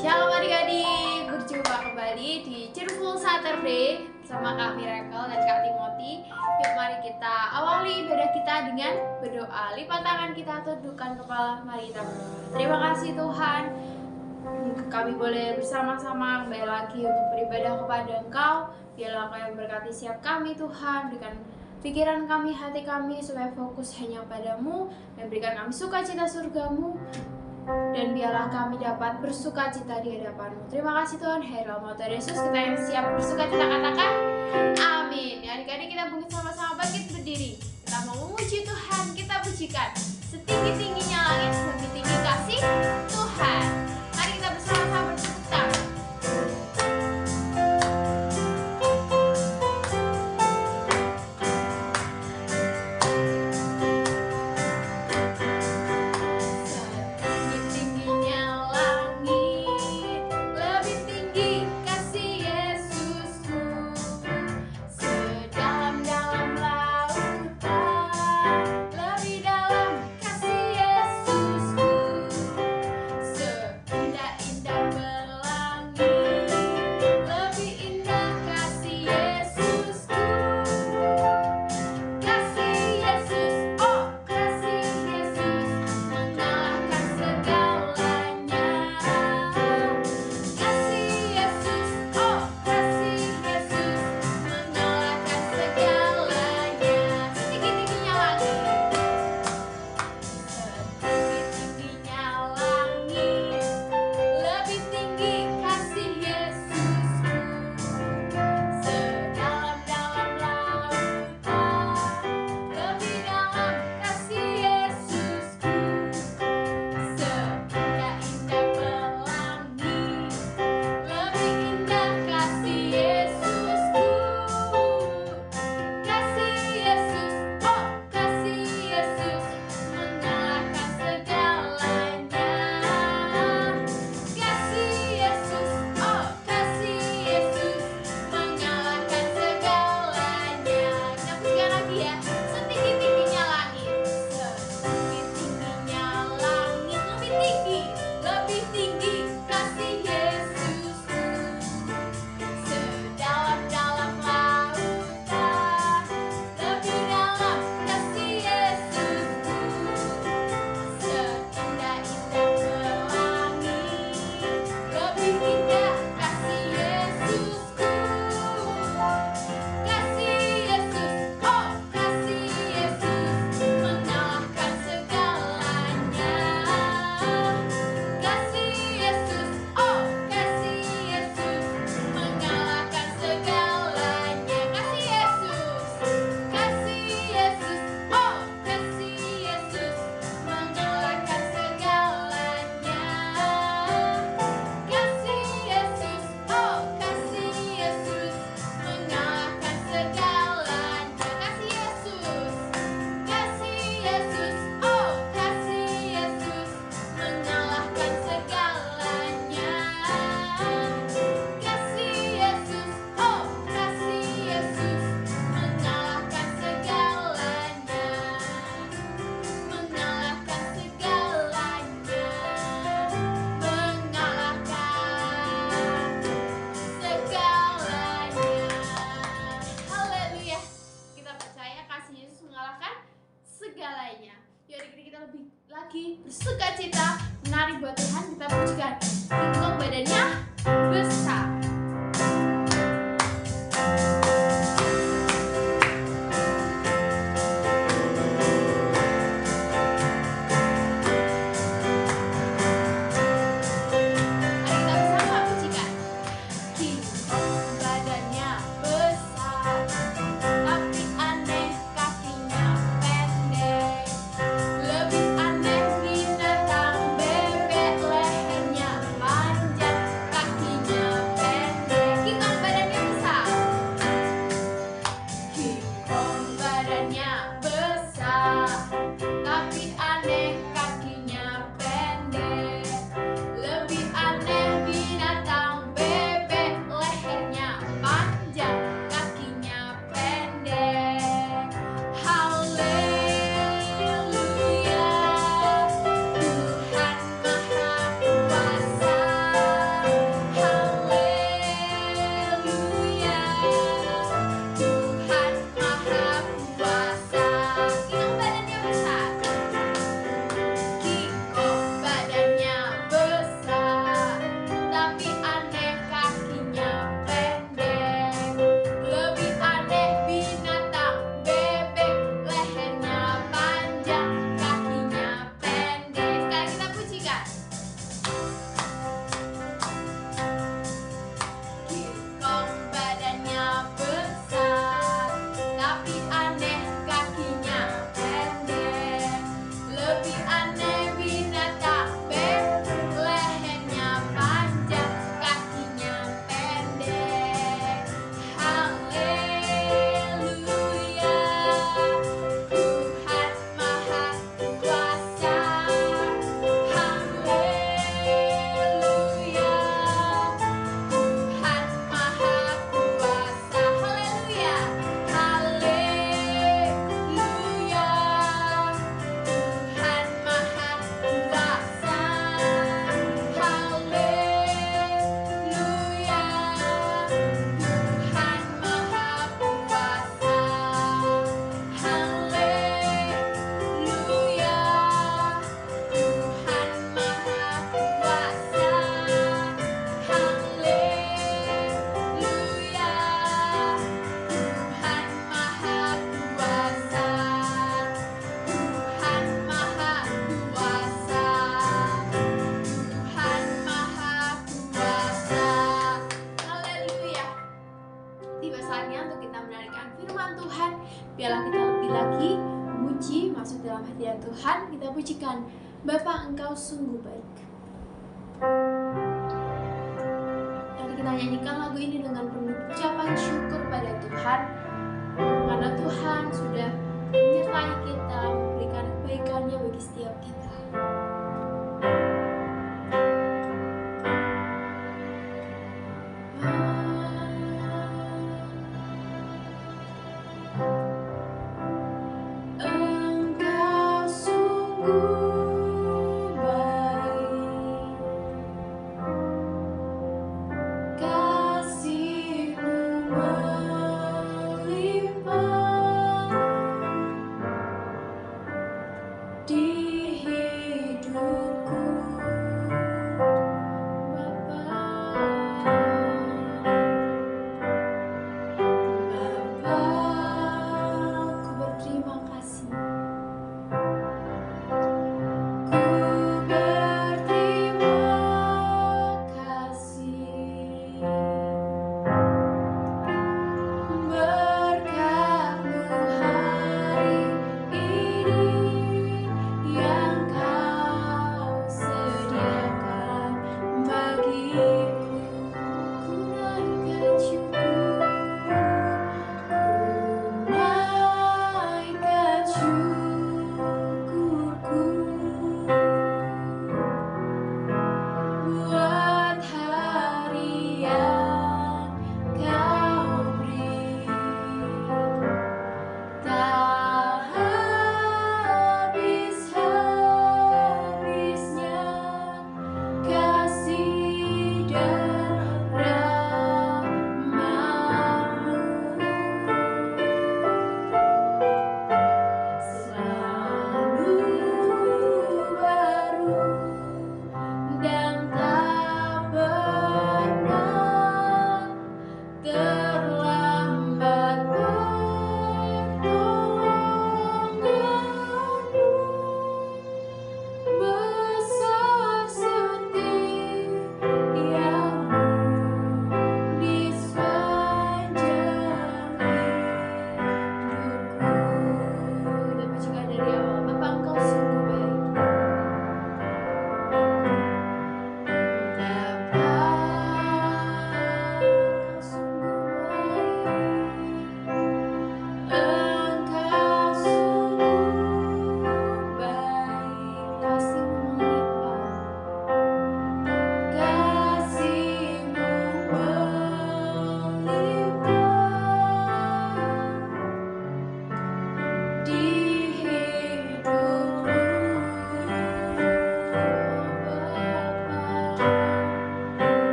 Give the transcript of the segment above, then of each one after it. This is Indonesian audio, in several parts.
Shalom adik-adik, berjumpa kembali di Cheerful Saturday bersama Kak Miracle dan Kak Timothy. Yuk mari kita awali ibadah kita dengan berdoa. Lipat tangan kita, tundukkan kepala, mari kita berdoa. Terima kasih Tuhan, kami boleh bersama-sama kembali lagi untuk beribadah kepada Engkau. Biarlah Engkau yang berkati setiap kami Tuhan, berikan pikiran kami, hati kami supaya fokus hanya padamu, dan berikan kami sukacita surgamu, dan biarlah kami dapat bersukacita di hadapan-Mu. Terima kasih Tuhan. Dalam nama Tuhan Yesus, kita yang siap bersukacita katakan amin. Adik-adik, kita bangkit sama-sama, bangkit berdiri. Kita mau memuji Tuhan, kita pujikan setinggi-tingginya langit, semakin tinggi kasih Tuhan. Mari kita bersama-sama bertepuk tangan. kita pujikan. Bapa, Engkau sungguh baik. Mari kita nyanyikan lagu ini dengan penuh ucapan syukur pada Tuhan, karena Tuhan sudah menyertai kita, memberikan kebaikannya bagi setiap kita. Engkau sungguh baik, kasih-Mu melimpah di hidup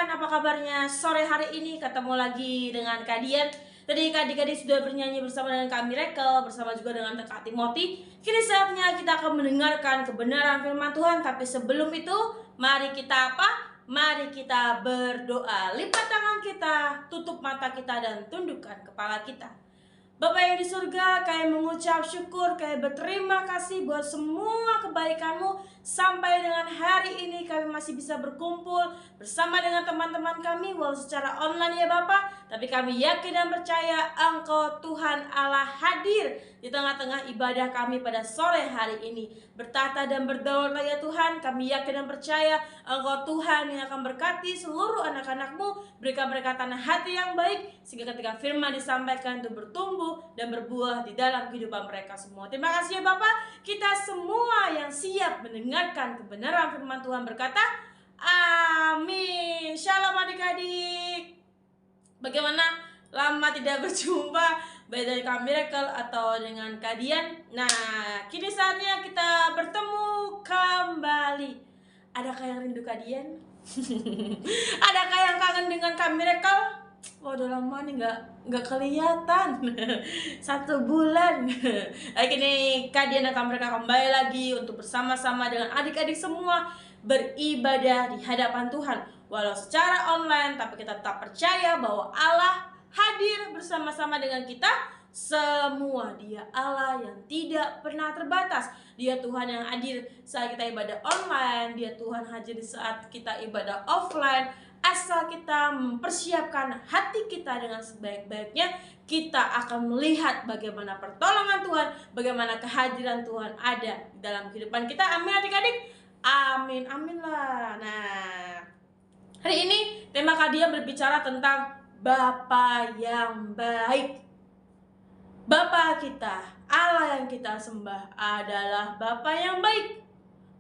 teman-teman, apa kabarnya sore hari ini? Ketemu lagi dengan Kadian. Tadi adik-adik sudah bernyanyi bersama dengan Kak Miracle, bersama juga dengan Kak Timothy. Kini saatnya kita akan mendengarkan kebenaran firman Tuhan. Tapi sebelum itu, mari kita apa? Mari kita berdoa. Lipat tangan kita, tutup mata kita, dan tundukkan kepala kita. Bapa yang di surga, kami mengucap syukur, kami berterima kasih buat semua kebaikan-Mu. Sampai dengan hari ini kami masih bisa berkumpul bersama dengan teman-teman kami, walau secara online ya Bapa. Tapi kami yakin dan percaya Engkau Tuhan Allah hadir di tengah-tengah ibadah kami pada sore hari ini. Bertata dan berdaulat ya Tuhan, kami yakin dan percaya Engkau Tuhan yang akan berkati seluruh anak-anak-Mu. Berikan mereka tanah hati yang baik, sehingga ketika firman disampaikan itu bertumbuh dan berbuah di dalam kehidupan mereka semua. Terima kasih ya Bapak. Kita semua yang siap mendengarkan kebenaran firman Tuhan berkata, amin. Shalom adik-adik. Bagaimana lama tidak berjumpa, baik dari Kak Miracle atau dengan Kadian. Nah, kini saatnya kita bertemu kembali. Adakah yang rindu Kadian? Adakah yang kangen dengan Kak Miracle? Wah, udah lama nih nggak kelihatan. 1 bulan. Kini Kadian akan mereka kembali lagi untuk bersama-sama dengan adik-adik semua beribadah di hadapan Tuhan. Walau secara online, tapi kita tetap percaya bahwa Allah hadir bersama-sama dengan kita semua. Dia Allah yang tidak pernah terbatas. Dia Tuhan yang hadir saat kita ibadah online. Dia Tuhan hadir di saat kita ibadah offline. Asal kita mempersiapkan hati kita dengan sebaik-baiknya, kita akan melihat bagaimana pertolongan Tuhan, bagaimana kehadiran Tuhan ada di dalam kehidupan kita. Amin adik-adik. Amin, amin lah. Nah, hari ini tema Kadian berbicara tentang Bapa yang baik. Bapa kita, Allah yang kita sembah adalah Bapa yang baik.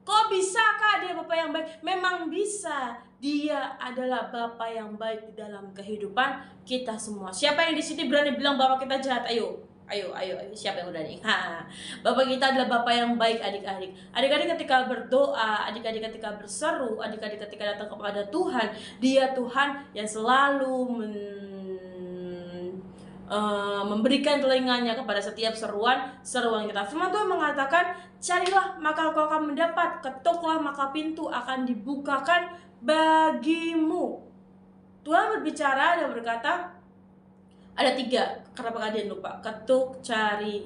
Kok bisakah dia Bapa yang baik? Memang bisa. Dia adalah Bapa yang baik di dalam kehidupan kita semua. Siapa yang di sini berani bilang Bapa kita jahat? Ayo. Siapa yang berani? Bapak kita adalah Bapa yang baik adik-adik. Adik-adik ketika berdoa, adik-adik ketika berseru, adik-adik ketika datang kepada Tuhan, Dia Tuhan yang selalu memberikan telinganya kepada setiap seruan kita. Firman Tuhan mengatakan, carilah maka kau akan mendapat, ketuklah maka pintu akan dibukakan bagimu. Tuhan berbicara dan berkata, ada 3. Kenapa kalian lupa? Ketuk, cari.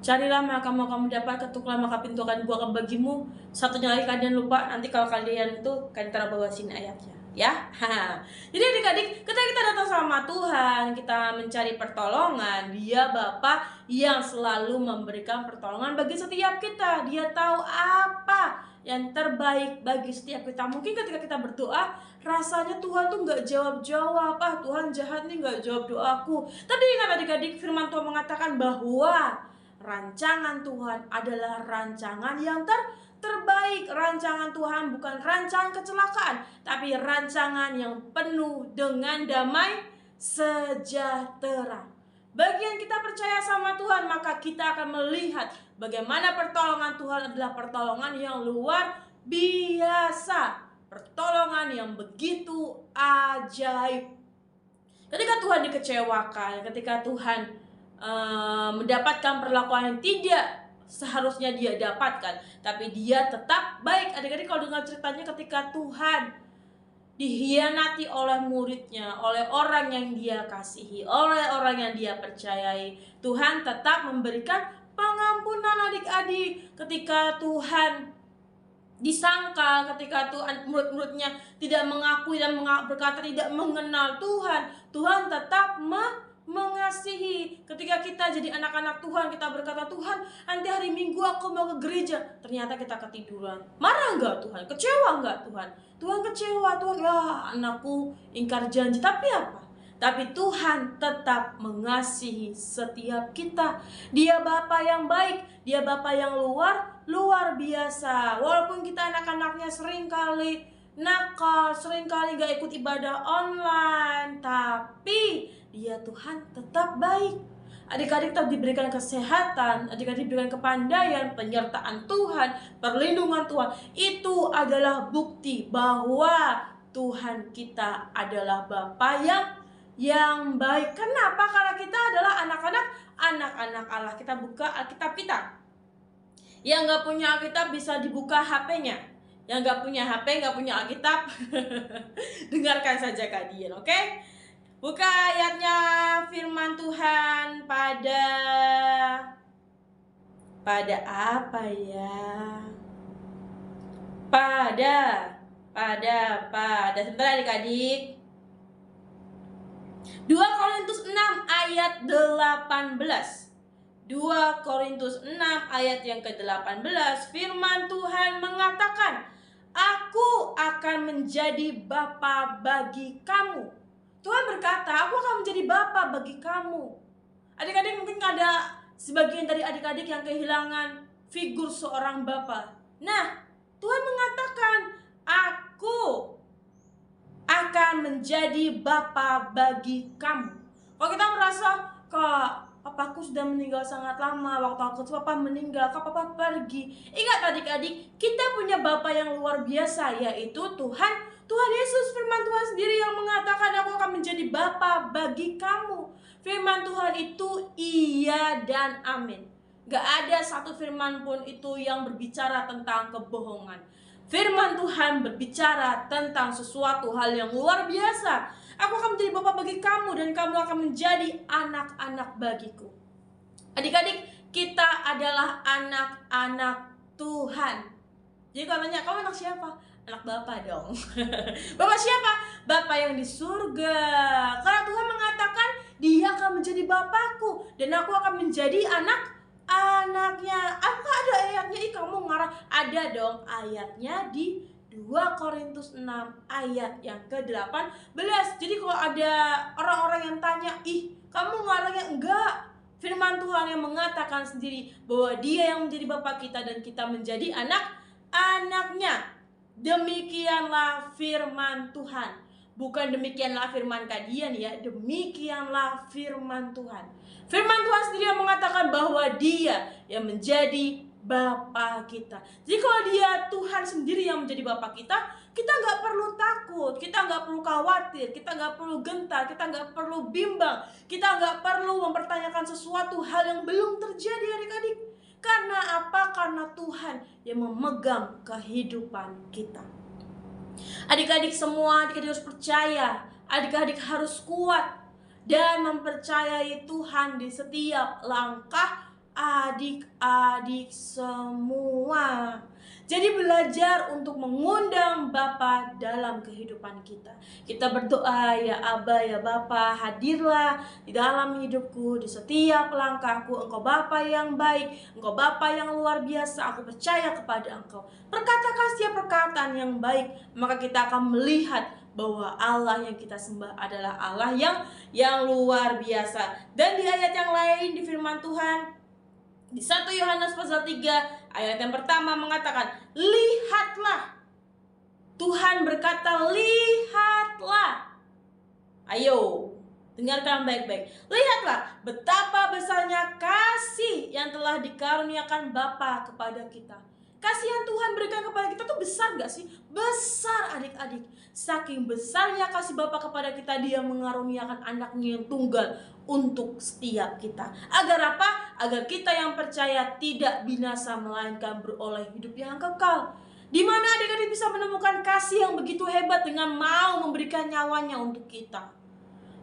Carilah maka kamu dapat, ketuklah maka pintu akan dibukakan bagimu. Satunya lagi kalian lupa, nanti kalau kalian itu kalian taruh bawah sini ayatnya. Ya, jadi adik-adik, ketika kita datang sama Tuhan, kita mencari pertolongan, Dia Bapa yang selalu memberikan pertolongan bagi setiap kita. Dia tahu apa yang terbaik bagi setiap kita. Mungkin ketika kita berdoa, rasanya Tuhan tuh nggak jawab-jawab. Tuhan jahat nih, nggak jawab doaku. Tapi ingat adik-adik, firman Tuhan mengatakan bahwa rancangan Tuhan adalah rancangan yang terbaik. Rancangan Tuhan bukan rancangan kecelakaan, tapi rancangan yang penuh dengan damai sejahtera. Bagi yang kita percaya sama Tuhan, maka kita akan melihat bagaimana pertolongan Tuhan adalah pertolongan yang luar biasa, pertolongan yang begitu ajaib. Ketika Tuhan dikecewakan, ketika Tuhan mendapatkan perlakuan yang tidak seharusnya dia dapatkan, tapi dia tetap baik. Adik-adik kalau dengar ceritanya ketika Tuhan dihianati oleh muridnya, oleh orang yang dia kasihi, oleh orang yang dia percayai, Tuhan tetap memberikan pengampunan adik-adik. Ketika Tuhan disangkal, ketika Tuhan murid-muridnya tidak mengakui dan berkata tidak mengenal Tuhan, Tuhan tetap mengasihi. Ketika kita jadi anak-anak Tuhan, kita berkata, Tuhan, nanti hari Minggu aku mau ke gereja. Ternyata kita ketiduran. Marah enggak Tuhan? Kecewa enggak Tuhan? Tuhan kecewa. Tuhan, ya anakku ingkar janji. Tapi apa? Tapi Tuhan tetap mengasihi setiap kita. Dia Bapa yang baik. Dia Bapa yang luar biasa. Walaupun kita anak-anaknya seringkali nakal, seringkali gak ikut ibadah online, tapi Dia Tuhan tetap baik. Adik-adik tetap diberikan kesehatan, adik-adik diberikan kepandaian, penyertaan Tuhan, perlindungan Tuhan. Itu adalah bukti bahwa Tuhan kita adalah Bapa yang baik. Kenapa? Karena kita adalah anak-anak Allah. Kita buka Alkitab kita. Yang gak punya Alkitab bisa dibuka HP-nya. Yang gak punya HP, gak punya Alkitab, dengarkan saja kalian, oke? Buka ayatnya, firman Tuhan pada apa ya? Pada sebentar adik-adik. 2 Korintus 6 ayat 18. 2 Korintus 6 ayat yang ke-18, firman Tuhan mengatakan, "Aku akan menjadi bapa bagi kamu." Tuhan berkata, "Aku akan menjadi bapa bagi kamu." Adik-adik, mungkin ada sebagian dari adik-adik yang kehilangan figur seorang bapa. Nah, Tuhan mengatakan, "Aku akan menjadi bapa bagi kamu." Kalau kita merasa, "Kak, papaku sudah meninggal sangat lama, waktu aku papa meninggal, kak papa pergi." Ingat adik-adik, kita punya Bapa yang luar biasa, yaitu Tuhan Yesus. Firman Tuhan sendiri yang mengatakan, "Aku akan menjadi Bapa bagi kamu." Firman Tuhan itu iya dan amin. Gak ada satu firman pun itu yang berbicara tentang kebohongan. Firman Tuhan berbicara tentang sesuatu hal yang luar biasa. "Aku akan menjadi bapa bagi kamu dan kamu akan menjadi anak-anak bagiku." Adik-adik, kita adalah anak-anak Tuhan. Jadi kalau tanya, "Kamu anak siapa?" Anak Bapa dong. Bapak siapa? Bapa yang di surga. Karena Tuhan mengatakan, Dia akan menjadi Bapakku dan aku akan menjadi anaknya. Apakah ada ayatnya? Kamu ngarang. Ada dong ayatnya di 2 Korintus 6 ayat yang ke-18. Jadi kalau ada orang-orang yang tanya, "Kamu ngarangnya?" Enggak. Firman Tuhan yang mengatakan sendiri bahwa Dia yang menjadi Bapa kita dan kita menjadi anak-anaknya. Demikianlah firman Tuhan. Bukan demikianlah firman kalian ya, demikianlah firman Tuhan. Firman Tuhan sendiri yang mengatakan bahwa Dia yang menjadi Bapa kita. Jadi kalau Dia Tuhan sendiri yang menjadi Bapa kita, kita gak perlu takut, kita gak perlu khawatir, kita gak perlu gentar, kita gak perlu bimbang, kita gak perlu mempertanyakan sesuatu hal yang belum terjadi adik-adik. Karena apa? Karena Tuhan yang memegang kehidupan kita. Adik-adik semua, adik-adik harus percaya, adik-adik harus kuat dan mempercayai Tuhan di setiap langkah adik-adik semua. Jadi belajar untuk mengundang Bapa dalam kehidupan kita. Kita berdoa, "Ya Aba, ya Bapa, hadirlah di dalam hidupku, di setiap langkahku. Engkau Bapa yang baik, Engkau Bapa yang luar biasa. Aku percaya kepada Engkau." Perkatakan setiap perkataan yang baik, maka kita akan melihat bahwa Allah yang kita sembah adalah Allah yang luar biasa. Dan di ayat yang lain di firman Tuhan, di 1 Yohanes pasal 3 ayat yang pertama mengatakan, "Lihatlah." Tuhan berkata, "Lihatlah." Ayo, dengarkan baik-baik. "Lihatlah betapa besarnya kasih yang telah dikaruniakan Bapa kepada kita." Kasih yang Tuhan berikan kepada kita tuh besar gak sih? Besar adik-adik. Saking besarnya kasih Bapa kepada kita, Dia mengaruniakan anaknya yang tunggal untuk setiap kita. Agar apa? Agar kita yang percaya tidak binasa, melainkan beroleh hidup yang kekal. Di mana adik-adik bisa menemukan kasih yang begitu hebat dengan mau memberikan nyawanya untuk kita.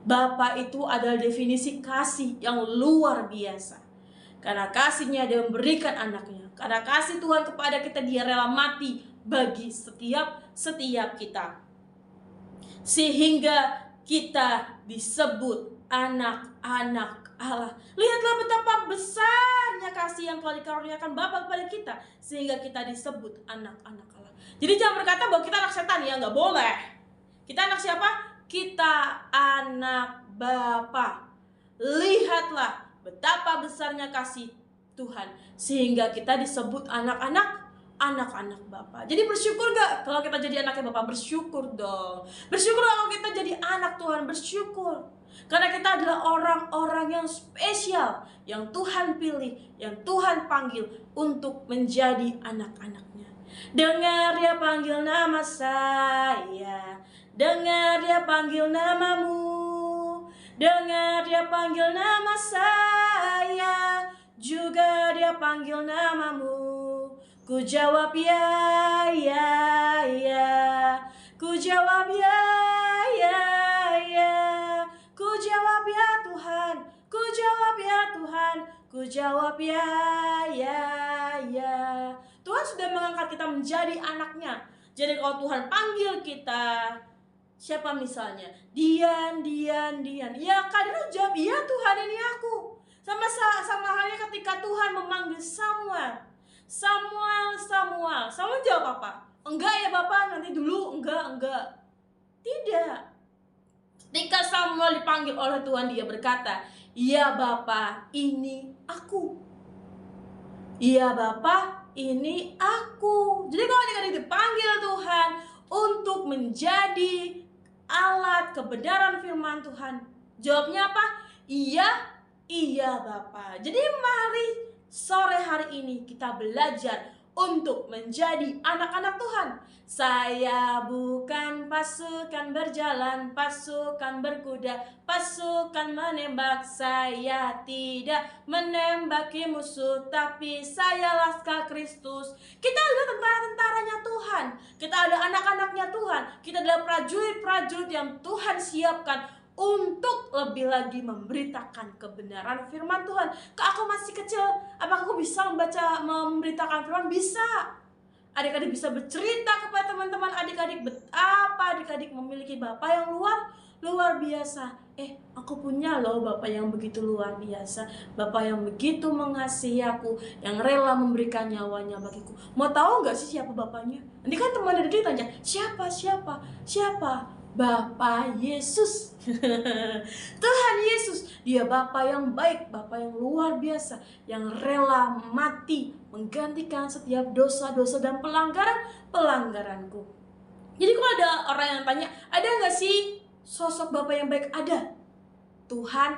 Bapa itu adalah definisi kasih yang luar biasa. Karena kasihnya Dia memberikan anaknya. Karena kasih Tuhan kepada kita, Dia rela mati bagi setiap kita. Sehingga kita disebut anak-anak Allah. Lihatlah betapa besarnya kasih yang telah dikaruniakan Bapa kepada kita, sehingga kita disebut anak-anak Allah. Jadi jangan berkata bahwa kita anak setan, ya nggak boleh. Kita anak siapa? Kita anak Bapa. Lihatlah betapa besarnya kasih Tuhan, sehingga kita disebut anak-anak Bapa. Jadi bersyukur gak kalau kita jadi anaknya Bapa? Bersyukur dong. Bersyukur kalau kita jadi anak Tuhan, bersyukur. Karena kita adalah orang-orang yang spesial, yang Tuhan pilih, yang Tuhan panggil untuk menjadi anak-anaknya. Dengar dia panggil nama saya, dengar dia panggil namamu, dengar dia panggil nama saya, juga dia panggil namamu. Ku jawab ya, ya, ya. Ku jawab ya, ya, ya. Ku jawab ya Tuhan, ku jawab ya Tuhan, ku jawab ya, ya, ya. Tuhan sudah mengangkat kita menjadi anaknya. Jadi kalau Tuhan panggil kita, siapa misalnya? Dian. Ya kalian jawab, iya Tuhan ini aku. Sama halnya ketika Tuhan memanggil Samuel. Samuel jawab apa? Enggak ya Bapak, nanti dulu. Enggak. Tidak. Ketika Samuel dipanggil oleh Tuhan, dia berkata, iya Bapak, ini aku. Iya Bapak, ini aku. Jadi kalau kita dipanggil Tuhan untuk menjadi alat kebenaran firman Tuhan, jawabnya apa? Iya Bapak. Jadi mari sore hari ini kita belajar untuk menjadi anak-anak Tuhan. Saya bukan pasukan berjalan, pasukan berkuda, pasukan menembak. Saya tidak menembaki musuh, tapi saya laskar Kristus. Kita adalah tentara-tentaranya Tuhan. Kita ada anak-anaknya Tuhan. Kita adalah prajurit-prajurit yang Tuhan siapkan untuk lebih lagi memberitakan kebenaran firman Tuhan. Kak, aku masih kecil, apakah aku bisa memberitakan firman? Bisa. Adik-adik bisa bercerita kepada teman-teman adik-adik betapa adik-adik memiliki Bapa yang luar biasa. Aku punya loh Bapa yang begitu luar biasa, Bapa yang begitu mengasihi aku, yang rela memberikan nyawanya bagiku. Mau tahu nggak sih siapa Bapaknya? Nanti kan teman adik tanya, siapa? Bapa Yesus. Tuhan Yesus, dia Bapa yang baik, Bapa yang luar biasa, yang rela mati menggantikan setiap dosa-dosa dan pelanggaranku. Jadi kalau ada orang yang tanya, ada nggak sih sosok Bapa yang baik? Ada. Tuhan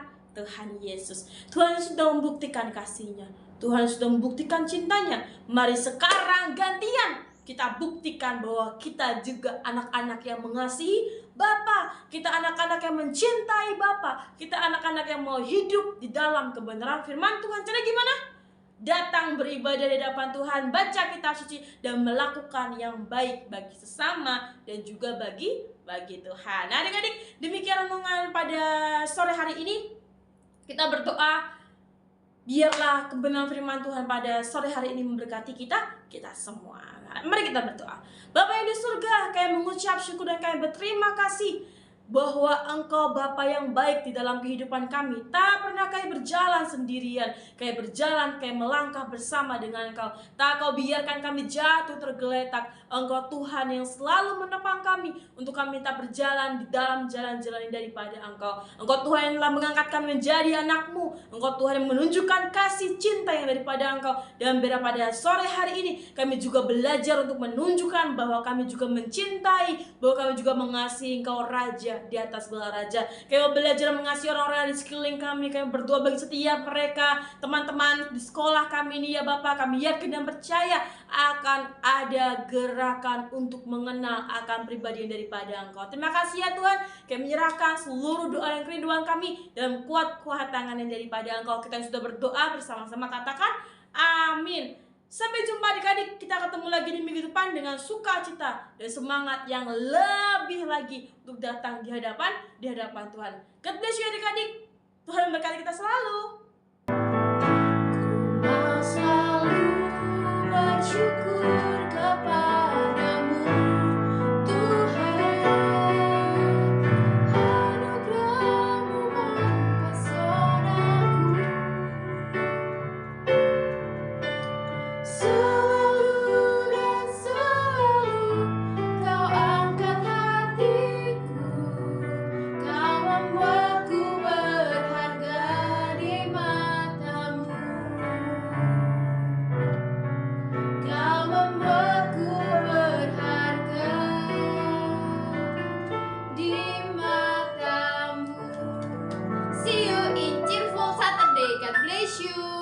Yesus. Tuhan sudah membuktikan kasih-Nya. Tuhan sudah membuktikan cintanya. Mari sekarang gantian kita buktikan bahwa kita juga anak-anak yang mengasihi Bapa. Kita anak-anak yang mencintai Bapa. Kita anak-anak yang mau hidup di dalam kebenaran firman Tuhan. Cara gimana? Datang beribadah di hadapan Tuhan, baca kitab suci, dan melakukan yang baik bagi sesama dan juga bagi Tuhan. Nah adik-adik, demikian renungan pada sore hari ini. Kita berdoa, biarlah kebenaran firman Tuhan pada sore hari ini memberkati kita semua. Mari kita berdoa. Bapa yang di surga, kami mengucap syukur dan kami berterima kasih bahwa Engkau Bapa yang baik di dalam kehidupan kami. Tak pernah kami berjalan sendirian, kami berjalan, kami melangkah bersama dengan Engkau. Tak Kau biarkan kami jatuh tergeletak. Engkau Tuhan yang selalu menopang kami untuk kami tak berjalan di dalam jalan-jalan daripada Engkau. Engkau Tuhan yang telah mengangkat kami menjadi anak-Mu. Engkau Tuhan yang menunjukkan kasih cinta yang daripada Engkau. Dan pada sore hari ini kami juga belajar untuk menunjukkan bahwa kami juga mencintai, bahwa kami juga mengasihi Engkau Raja di atas segala raja. Kami belajar mengasihi orang-orang di sekeliling kami. Kami berdoa bagi setiap mereka, teman-teman di sekolah kami ini ya Bapak. Kami yakin dan percaya akan ada gerakan untuk mengenal akan pribadi yang daripada Engkau. Terima kasih ya Tuhan. Kami menyerahkan seluruh doa dan kerinduan kami dalam kuat tangan yang daripada Engkau. Kita sudah berdoa bersama-sama, katakan amin. Sampai jumpa adik-adik, kita ketemu lagi di minggu depan dengan sukacita dan semangat yang lebih lagi untuk datang di hadapan Tuhan. God bless you adik-adik. Tuhan memberkati kita selalu. Ku mau selalu bersyukur kepadamu Tuhan. Anugerah-Mu mempesonaku. Selalu dan selalu Kau angkat hatiku. Kau membuatku berharga di mata-Mu. Kau membuatku berharga di mata-Mu. See you in Cheerful Saturday. God bless you.